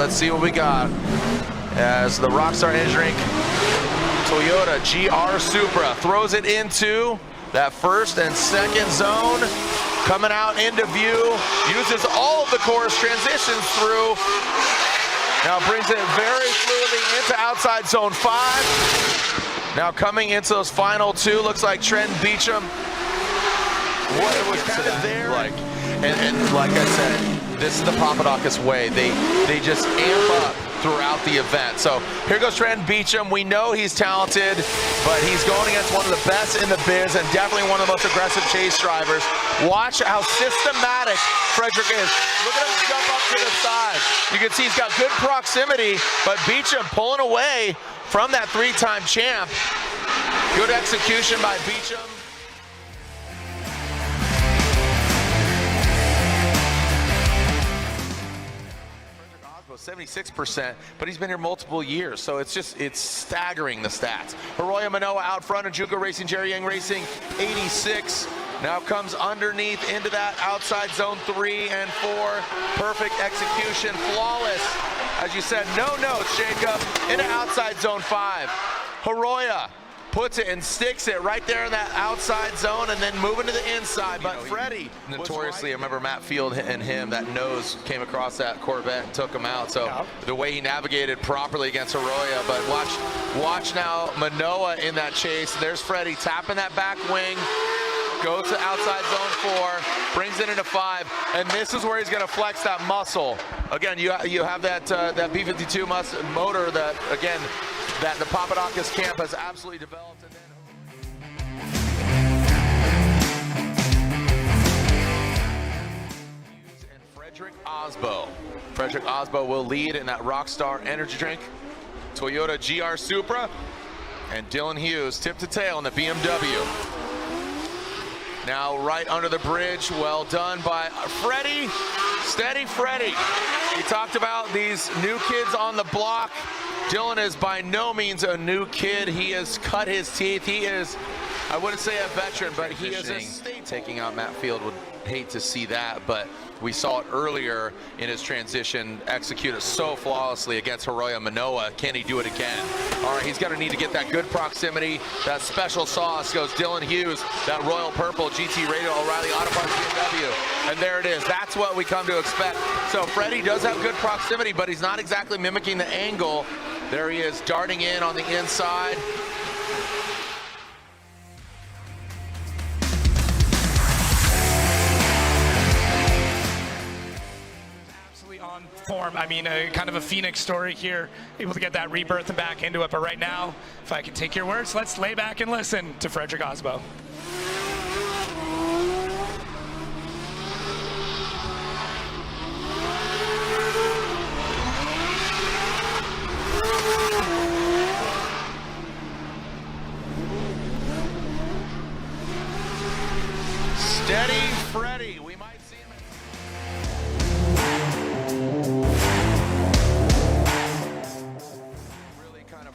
let's see what we got. As the Rockstar Energy Drink Toyota GR Supra throws it into that first and second zone. Coming out into view, uses all of the course, transitions through. Now brings it very fluidly into outside zone 5. Now coming into those final two, looks like Trenton BEECHUM. What it was kind of there. Like, and like I said, this is the Papadakis way. They just amp up throughout the event. So here goes Trenton BEECHUM. We know he's talented, but he's going against one of the best in the biz and definitely one of the most aggressive chase drivers. Watch how systematic Fredric is. Look at him jump up to the side. You can see he's got good proximity, but BEECHUM pulling away from that three-time champ. Good execution by BEECHUM. 76%, but he's been here multiple years, so it's staggering, the stats. Hiroya MINOWA out front, Ajuka Racing, Jerry Yang Racing, 86. Now comes underneath into that outside zone 3 and 4. Perfect execution, flawless. As you said, no notes, Jacob, into outside zone 5. Hiroya puts it and sticks it right there in that outside zone and then moving to the inside. But Freddie, notoriously, I remember Matt Field and him, that nose came across that Corvette and took him out. So the way he navigated properly against Hiroya. But watch now MINOWA in that chase. There's Freddie tapping that back wing. Goes to outside zone 4, brings it into 5, and this is where he's going to flex that muscle. Again, you have that B52 motor that, again, that the Papadakis camp has absolutely developed. And Fredric AASBO. Fredric AASBO will lead in that Rockstar Energy Drink Toyota GR Supra, and Dylan Hughes tip to tail in the BMW. Now right under the bridge, well done by Freddie. Steady Freddie. We talked about these new kids on the block. Dylan is by no means a new kid. He has cut his teeth. He is, I wouldn't say a veteran, but he is a staple. Taking out Matt Field, would hate to see that, but we saw it earlier in his transition, executed so flawlessly against Hiroya MINOWA. Can he do it again? All right, he's going to need to get that good proximity. That special sauce goes Dylan Hughes, that royal purple GT Radio O'Reilly Auto Parts BMW. And there it is. That's what we come to expect. So Freddie does have good proximity, but he's not exactly mimicking the angle. There he is, darting in on the inside. On form. I mean, kind of a Phoenix story here, able to get that rebirth and back into it. But right now, if I can take your words, let's lay back and listen to Fredric AASBO. Steady Freddie. We might see him.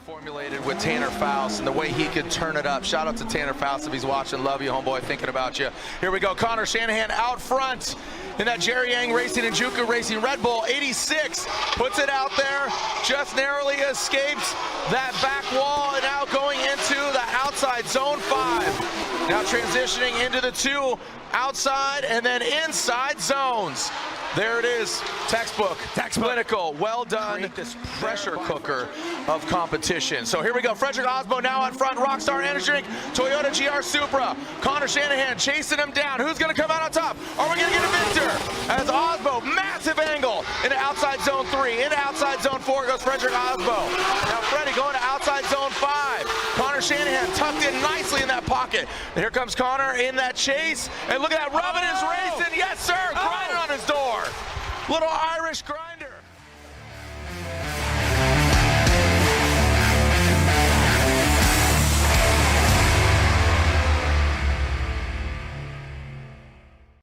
Formulated with Tanner Faust and the way he could turn it up. Shout out to Tanner Faust if he's watching. Love you, homeboy. Thinking about you. Here we go. Conor SHANAHAN out front in that Jerry Yang Racing and Juku Racing Red Bull 86. Puts it out there. Just narrowly escapes that back wall and now going into the outside zone 5. Now transitioning into the 2 outside and then inside zones. There it is, textbook, clinical, well done. Create this pressure cooker of competition. So here we go, Fredric AASBO now out front, Rockstar Energy Drink, Toyota GR Supra. Conor SHANAHAN chasing him down. Who's gonna come out on top? Are we gonna get a victor? As AASBO, massive angle into outside zone 3, into outside zone 4 goes Fredric AASBO. Now Freddie going to outside zone 5. Conor SHANAHAN tucked in nicely in that pocket. And here comes Conor in that chase. And look at that, rubbing his race in, yes sir, grinding on his door. Little Irish grind.